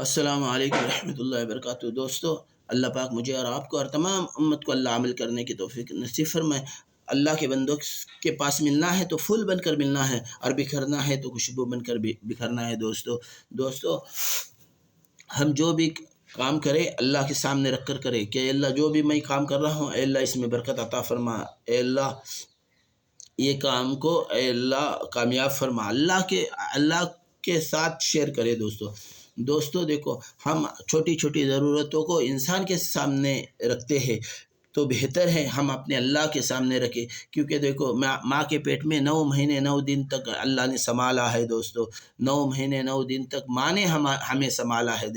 السلام علیکم ورحمۃ اللہ وبرکاتہ۔ دوستو، اللہ پاک مجھے اور آپ کو اور تمام امت کو اللہ عمل کرنے کی توفیق نصیب فرمائے۔ اللہ کے بندوں کے پاس ملنا ہے تو پھول بن کر ملنا ہے، اور بکھرنا ہے تو خوشبو بن کر بکھرنا ہے۔ دوستو ہم جو بھی کام کریں اللہ کے سامنے رکھ کر کریں کہ اے اللہ جو بھی میں کام کر رہا ہوں، اے اللہ اس میں برکت عطا فرما، اے اللہ یہ کام کو اے اللہ کامیاب فرما۔ اللہ کے ساتھ شیئر کرے۔ دوستو دیکھو، ہم چھوٹی چھوٹی ضرورتوں کو انسان کے سامنے رکھتے ہیں، تو بہتر ہے ہم اپنے اللہ کے سامنے رکھیں، کیونکہ دیکھو ماں کے پیٹ میں 9 مہینے 9 دن تک اللہ نے سنبھالا ہے۔ 9 مہینے 9 دن تک ماں نے ہمیں سنبھالا ہے۔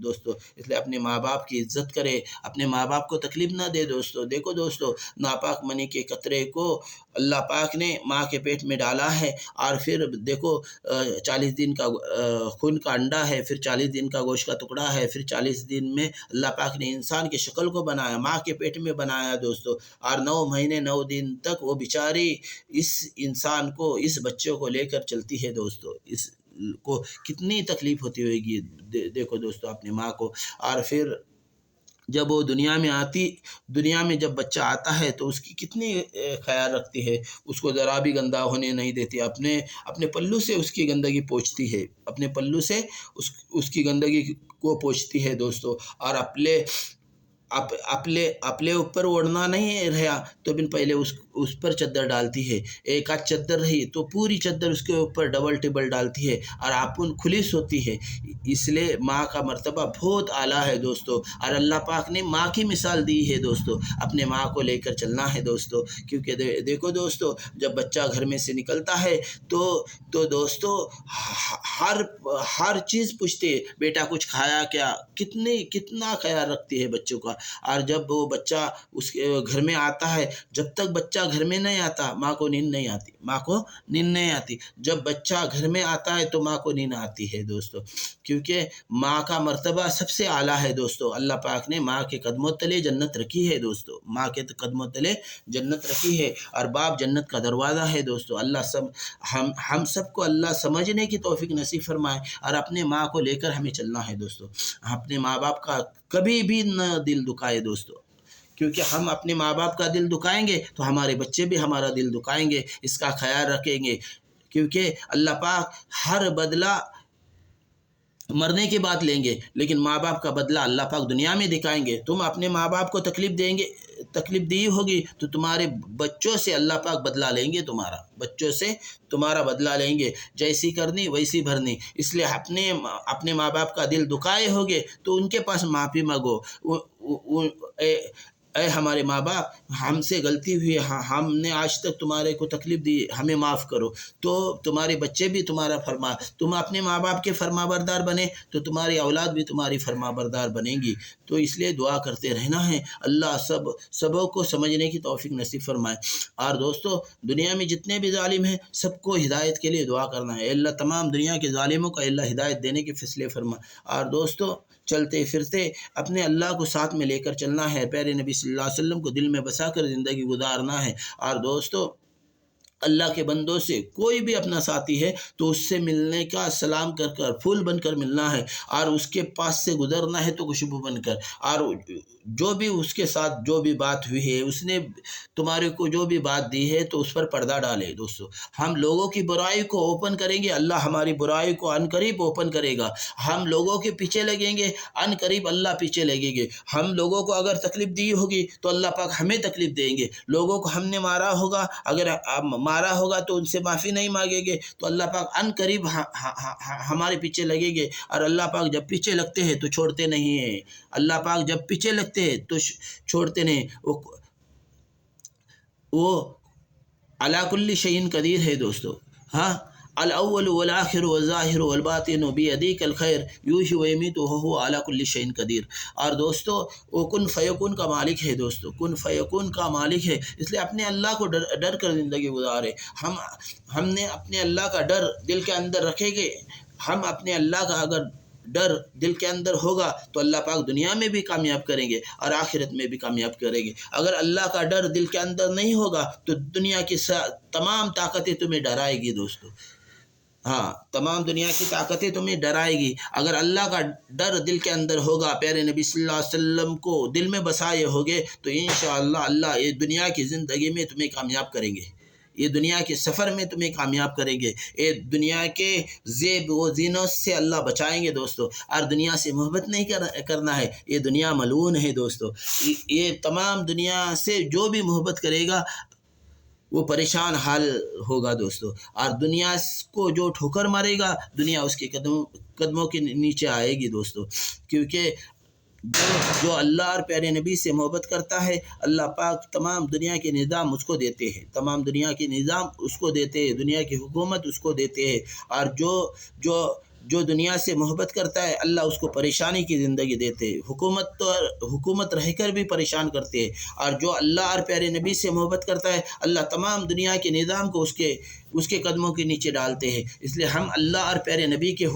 دوستو اس لیے اپنے ماں باپ کی عزت کرے، اپنے ماں باپ کو تکلیف نہ دے۔ دوستو ناپاک منی کے قطرے کو اللہ پاک نے ماں کے پیٹ میں ڈالا ہے، اور پھر دیکھو 40 دن کا خون کا انڈا ہے، پھر 40 دن کا گوشت کا ٹکڑا ہے، پھر 40 دن میں اللہ پاک نے انسان کی شکل کو بنایا، ماں کے پیٹ میں بنایا دوستو، اور 9 مہینے 9 دن تک وہ بیچاری اس انسان کو، اس بچے کو لے کر چلتی ہے۔ دوستو اس کو کتنی تکلیف ہوتی ہوئے گی، دیکھو دوستو اپنی ماں کو۔ اور پھر جب وہ دنیا میں جب بچہ آتا ہے تو اس کی کتنی خیال رکھتی ہے، اس کو ذرا بھی گندا ہونے نہیں دیتی، اپنے پلو سے اس کی گندگی پوچھتی ہے، اپنے پلو سے اس کی گندگی کو پوچھتی ہے دوستو۔ اور اپنے اوپر اوڑھنا نہیں رہا تو بن پہلے اس پر چادر ڈالتی ہے، ایک آدھ چادر رہی تو پوری چادر اس کے اوپر ڈبل ٹیبل ڈالتی ہے، اور آپن کھلی سوتی ہے۔ اس لیے ماں کا مرتبہ بہت اعلیٰ ہے دوستو، اور اللہ پاک نے ماں کی مثال دی ہے دوستو، اپنے ماں کو لے کر چلنا ہے دوستو۔ کیونکہ دیکھو دوستو، جب بچہ گھر میں سے نکلتا ہے تو دوستو ہر چیز پوچھتے ہے، بیٹا کچھ کھایا کیا، کتنا خیال رکھتی ہے بچوں کا۔ اور جب وہ بچہ اس کے گھر میں آتا ہے، جب تک بچہ گھر میں نہیں آتا ماں کو نیند نہیں آتی، جب بچہ گھر میں آتا ہے تو ماں کو نیند آتی ہے دوستو، کیونکہ ماں کا مرتبہ سب سے اعلیٰ ہے دوستو۔ اللہ پاک نے ماں کے قدموں تلے جنت رکھی ہے دوستو، ماں کے قدموں تلے جنت رکھی ہے، اور باپ جنت کا دروازہ ہے دوستو۔ ہم سب کو اللہ سمجھنے کی توفیق نصیب فرمائے، اور اپنے ماں کو لے کر ہمیں چلنا ہے دوستو۔ اپنے ماں باپ کا کبھی بھی نہ دل دکھائے دوستو، کیونکہ ہم اپنے ماں باپ کا دل دکھائیں گے تو ہمارے بچے بھی ہمارا دل دکھائیں گے، اس کا خیال رکھیں گے، کیونکہ اللہ پاک ہر بدلہ مرنے کے بعد لیں گے، لیکن ماں باپ کا بدلہ اللہ پاک دنیا میں دکھائیں گے۔ تم اپنے ماں باپ کو تکلیف دی ہوگی تو تمہارے بچوں سے اللہ پاک بدلہ لیں گے، تمہارا بدلہ لیں گے، جیسی کرنی ویسی بھرنی۔ اس لیے اپنے ماں باپ کا دل دکھائے ہوگے تو ان کے پاس معافی مانگو، اے ہمارے ماں باپ، ہم سے غلطی ہوئی، ہم نے آج تک تمہارے کو تکلیف دی، ہمیں معاف کرو۔ تو تمہارے بچے بھی تم اپنے ماں باپ کے فرما بردار بنے تو تمہاری اولاد بھی تمہاری فرما بردار بنے گی۔ تو اس لیے دعا کرتے رہنا ہے، اللہ سبوں کو سمجھنے کی توفیق نصیب فرمائے۔ اور دوستو دنیا میں جتنے بھی ظالم ہیں سب کو ہدایت کے لیے دعا کرنا ہے، اے اللہ تمام دنیا کے ظالموں کو اللہ ہدایت دینے کے فیصلے فرما۔ اور دوستو چلتے پھرتے اپنے اللہ کو ساتھ میں لے کر چلنا ہے، پیارے نبی صلی اللہ علیہ وسلم کو دل میں بسا کر زندگی گزارنا ہے۔ اور دوستو اللہ کے بندوں سے کوئی بھی اپنا ساتھی ہے تو اس سے ملنے کا سلام کر پھول بن کر ملنا ہے، اور اس کے پاس سے گزرنا ہے تو خوشبو بن کر، اور جو بھی اس کے ساتھ جو بھی بات ہوئی ہے، اس نے تمہارے کو جو بھی بات دی ہے تو اس پر پردہ ڈالے۔ دوستو ہم لوگوں کی برائی کو اوپن کریں گے، اللہ ہماری برائی کو عن قریب اوپن کرے گا۔ ہم لوگوں کے پیچھے لگیں گے، عن قریب اللہ پیچھے لگیں گے۔ ہم لوگوں کو اگر تکلیف دی ہوگی تو اللہ پاک ہمیں تکلیف دیں گے، لوگوں کو ہم نے مارا ہوگا تو ان سے معافی نہیں مانگیں گے تو اللہ پاک عن قریب ہمارے پیچھے لگیں گے۔ اور اللہ پاک جب پیچھے لگتے ہیں تو چھوڑتے نہیں ہیں، اللہ پاک جب پیچھے لگتے ہیں تو چھوڑتے نہیں، وہ علی کل شیء قدیر ہے دوستو۔ ہاں، الاول والآخر والظاہر والباطن بیدیک الخیر یحیی ویمیت وہو علی کل شیء قدیر۔ اور دوستو وہ کن فیکون کا مالک ہے دوستو، کن فیکون کا مالک ہے، اس لیے اپنے اللہ کو ڈر کر زندگی گزارے۔ ہم نے اپنے اللہ کا ڈر دل کے اندر رکھے گے، ہم اپنے اللہ کا اگر ڈر دل کے اندر ہوگا تو اللہ پاک دنیا میں بھی کامیاب کریں گے اور آخرت میں بھی کامیاب کریں گے۔ اگر اللہ کا ڈر دل کے اندر نہیں ہوگا تو دنیا کی تمام طاقتیں تمہیں ڈرائے گی دوستو۔ ہاں تمام دنیا کی طاقتیں تمہیں ڈرائے گی، اگر اللہ کا ڈر دل کے اندر ہوگا، پیارے نبی صلی اللہ علیہ وسلم کو دل میں بسائے ہوگے، تو انشاءاللہ اللہ یہ دنیا کی زندگی میں تمہیں کامیاب کریں گے، یہ دنیا کے سفر میں تمہیں کامیاب کریں گے، یہ دنیا کے زیب و زینت سے اللہ بچائیں گے دوستو، اور دنیا سے محبت نہیں کرنا ہے، یہ دنیا ملعون ہے دوستو، یہ تمام دنیا سے جو بھی محبت کرے گا وہ پریشان حال ہوگا دوستو، اور دنیا کو جو ٹھوکر مارے گا دنیا اس کے قدموں کے نیچے آئے گی دوستو، کیونکہ جو اللہ اور پیارے نبی سے محبت کرتا ہے، اللہ پاک تمام دنیا کے نظام اس کو دیتے ہیں، تمام دنیا کے نظام اس کو دیتے ہیں، دنیا کی حکومت اس کو دیتے ہیں، اور جو دنیا سے محبت کرتا ہے اللہ اس کو پریشانی کی زندگی دیتے ہیں، حکومت رہ کر بھی پریشان کرتے ہیں، اور جو اللہ اور پیارے نبی سے محبت کرتا ہے اللہ تمام دنیا کے نظام کو اس کے قدموں کے نیچے ڈالتے ہیں، اس لیے ہم اللہ اور پیارے نبی کے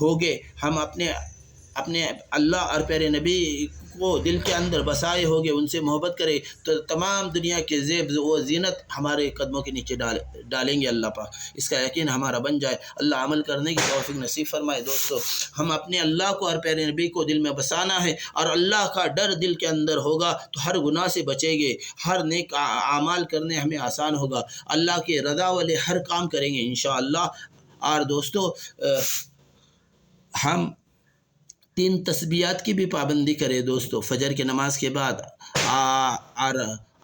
ہوگے، ہم اپنے اللہ اور پیارے نبی کو دل کے اندر بسائے ہوگے، ان سے محبت کرے تو تمام دنیا کے زیب و زینت ہمارے قدموں کے نیچے ڈالیں گے اللہ پاک، اس کا یقین ہمارا بن جائے، اللہ عمل کرنے کی توفیق نصیب فرمائے دوستو، ہم اپنے اللہ کو اور پیارے نبی کو دل میں بسانا ہے، اور اللہ کا ڈر دل کے اندر ہوگا تو ہر گناہ سے بچیں گے، ہر نیک اعمال کرنے ہمیں آسان ہوگا، اللہ کے رضا والے ہر کام کریں گے انشاءاللہ۔ اور دوستو ہم 3 تسبیحات کی بھی پابندی کرے دوستو، فجر کے نماز کے بعد اور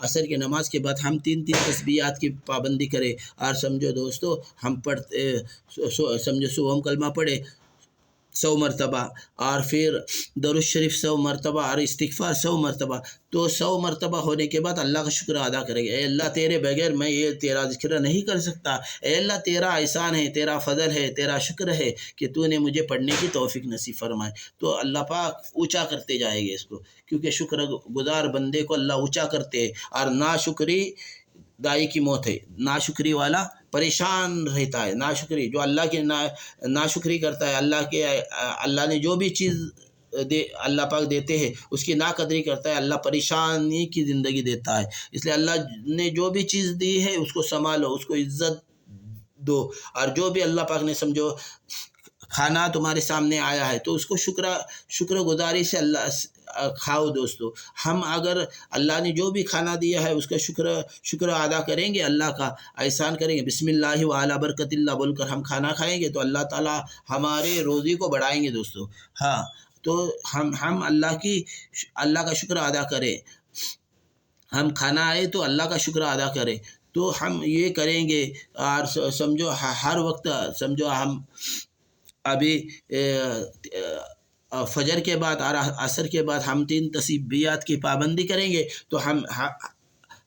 عصر کے نماز کے بعد ہم 3 تسبیحات کی پابندی کرے، اور سمجھو دوستو ہم سمجھو صبح ہم کلمہ پڑھے 100 مرتبہ، اور پھر درود شریف 100 مرتبہ اور استغفار 100 مرتبہ، تو 100 مرتبہ ہونے کے بعد اللہ کا شکر ادا کریں گے، اے اللہ تیرے بغیر میں یہ تیرا ذکر نہیں کر سکتا، اے اللہ تیرا احسان ہے، تیرا فضل ہے، تیرا شکر ہے کہ تو نے مجھے پڑھنے کی توفیق نصیب فرمائے، تو اللہ پاک اونچا کرتے جائے گے اس کو، کیونکہ شکر گزار بندے کو اللہ اونچا کرتے ہیں، اور ناشکری دائی کی موت ہے، ناشکری والا پریشان رہتا ہے، ناشکری جو اللہ کی ناشکری کرتا ہے، اللہ نے جو بھی چیز اللہ پاک دیتے ہیں اس کی ناقدری کرتا ہے، اللہ پریشانی کی زندگی دیتا ہے، اس لیے اللہ نے جو بھی چیز دی ہے اس کو سنبھالو، اس کو عزت دو، اور جو بھی اللہ پاک نے سمجھو کھانا تمہارے سامنے آیا ہے تو اس کو شکر گزاری سے اللہ کھاؤ دوستو، ہم اگر اللہ نے جو بھی کھانا دیا ہے اس کا شکر ادا کریں گے، اللہ کا احسان کریں گے، بسم اللہ وعلی برکت اللہ بول کر ہم کھانا کھائیں گے تو اللہ تعالی ہمارے روزی کو بڑھائیں گے دوستو، ہاں تو ہم اللہ کا شکر ادا کریں، ہم کھانا آئے تو اللہ کا شکر ادا کریں، تو ہم یہ کریں گے، اور سمجھو ہر وقت سمجھو ہم ابھی فجر کے بعد اور عصر کے بعد ہم 3 تسبیحات کی پابندی کریں گے، تو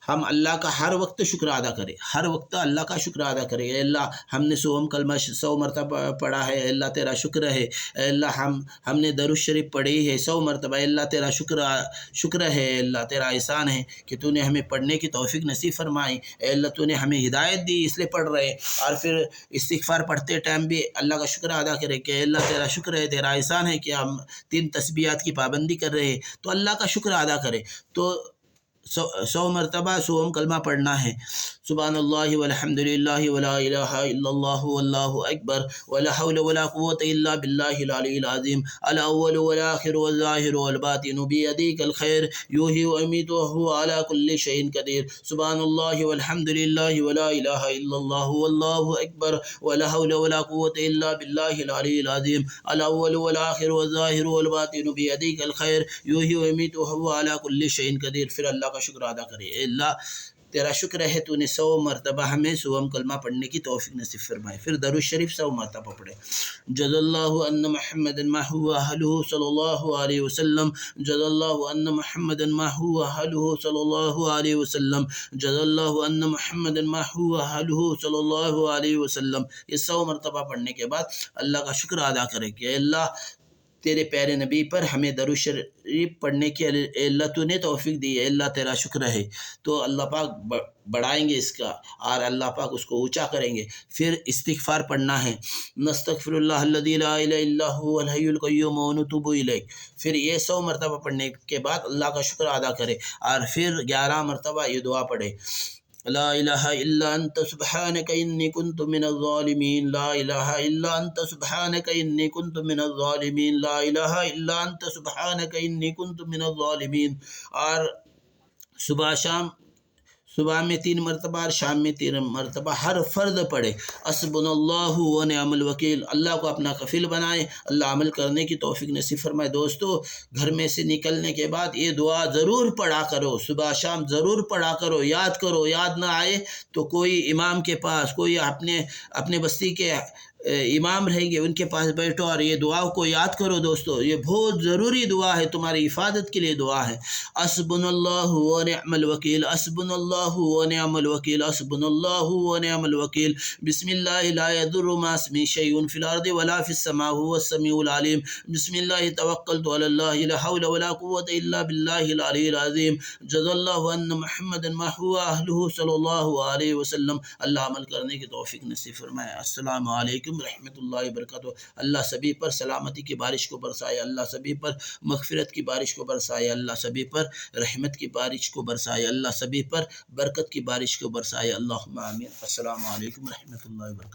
ہم اللہ کا ہر وقت شکر ادا کریں، ہر وقت اللہ کا شکر ادا کریں، اے اللہ ہم نے صبح کلمہ 100 مرتبہ پڑھا ہے، اے اللہ تیرا شکر ہے، اے اللہ ہم نے درود شریف پڑھی ہے 100 مرتبہ، اے اللہ تیرا شکر ہے، اے اللہ تیرا احسان ہے کہ تو نے ہمیں پڑھنے کی توفیق نصیب فرمائی، اے اللہ تو نے ہمیں ہدایت دی اس لیے پڑھ رہے ہیں، اور پھر استغفار پڑھتے ٹائم بھی اللہ کا شکر ادا کریں کہ اے اللہ تیرا شکر ہے، تیرا احسان ہے کہ ہم 3 تسبیحات کی پابندی کر رہے ہیں، تو اللہ کا شکر ادا کریں، تو 100 مرتبہ صبح کلمہ پڑھنا ہے، سبحان اللہ والحمد للہ ولا الہ الا اللہ واللہ اکبر ولا حول ولا قوة الا باللہ العلی العظیم الاول والآخر والظاہر والباطن بیدیک الخیر یحیی ویمیت وہو علی کل شیء قدیر، سبحان اللہ والحمد للہ ولا الہ الا اللہ واللہ اکبر ولا حول ولا قوة الا باللہ العلی العظیم الاول والآخر والظاہر والباطن بیدیک الخیر یحیی ویمیت وہو علی کل شیء قدیر، پھر اللہ کا شکر ادا کرے، اے اللہ تیرا شکر ہے تو نے 100 مرتبہ ہمیں صبح کلمہ پڑھنے کی توفیق نصیب فرمائے، پھر درود شریف 100 مرتبہ پڑھے، جزا اللہ ان محمد ما هو اہلہ صلی اللہ علیہ وسلم، جزا اللہ ان محمد ما هو اہلہ صلی اللہ علیہ وسلم، جزا اللہ ان محمد ما هو اہلہ صلی اللہ علیہ وسلم، یہ 100 مرتبہ پڑھنے کے بعد اللہ کا شکر ادا کرے کہ اے اللہ تیرے پیارے نبی پر ہمیں درود شریف پڑھنے کی اے اللہ تو نے توفیق دی، اے اللہ تیرا شکر ہے، تو اللہ پاک بڑھائیں گے اس کا، اور اللہ پاک اس کو اونچا کریں گے، پھر استغفار پڑھنا ہے، نستغفر اللہ الذی لا الہ الا هو الحی القیوم ونتوب الیہ، پھر یہ 100 مرتبہ پڑھنے کے بعد اللہ کا شکر ادا کرے، اور پھر 11 مرتبہ یہ دعا پڑھے، لا الہ الا انت سبحانک انی کنت من الظالمین، لا الہ الا انت سبحانک انی کنت من الظالمین، لا الہ الا انت سبحانک انی کنت من الظالمین۔ اور صبح میں 3 مرتبہ اور شام میں 3 مرتبہ ہر فرد پڑھے۔ حسبنا اللہ و نعم الوکیل، اللہ کو اپنا کفیل بنائے، اللہ عمل کرنے کی توفیق نصیب فرمائے۔ دوستو، گھر میں سے نکلنے کے بعد یہ دعا ضرور پڑھا کرو، صبح شام ضرور پڑھا کرو، یاد کرو، یاد نہ آئے تو کوئی امام کے پاس، کوئی اپنے بستی کے امام رہیں گے ان کے پاس بیٹھو اور یہ دعا کو یاد کرو۔ دوستو، یہ بہت ضروری دعا ہے، تمہاری حفاظت کے لیے دعا ہے۔ حسبنا اللہ و نعم الوکیل، حسبنا اللہ و نعم الوکیل، حسبنا اللہ و نعم الوکیل۔ بسم اللہ لا یضر مع اسمہ شیء فی الارض ولا فی السماء وهو السمیع العلیم۔ بسم اللہ توکلت علی اللہ لا حول ولا قوة الا باللہ العلی العظیم۔ جزا اللہ ان محمدا ما هو اہلہ صلی اللہ علیہ وسلم۔ اللہ عمل کرنے کی توفیق نصیب فرمائے۔ السلام علیکم رحمۃ اللہ وبرکاتہ۔ اللہ سبھی پر سلامتی کی بارش کو برسائے، اللہ سبھی پر مغفرت کی بارش کو برسائے، اللہ سبھی پر رحمت کی بارش کو برسائے، اللہ سبھی پر برکت کی بارش کو برسائے۔ اللہم آمین۔ السلام علیکم رحمۃ اللہ وبرکاتہ۔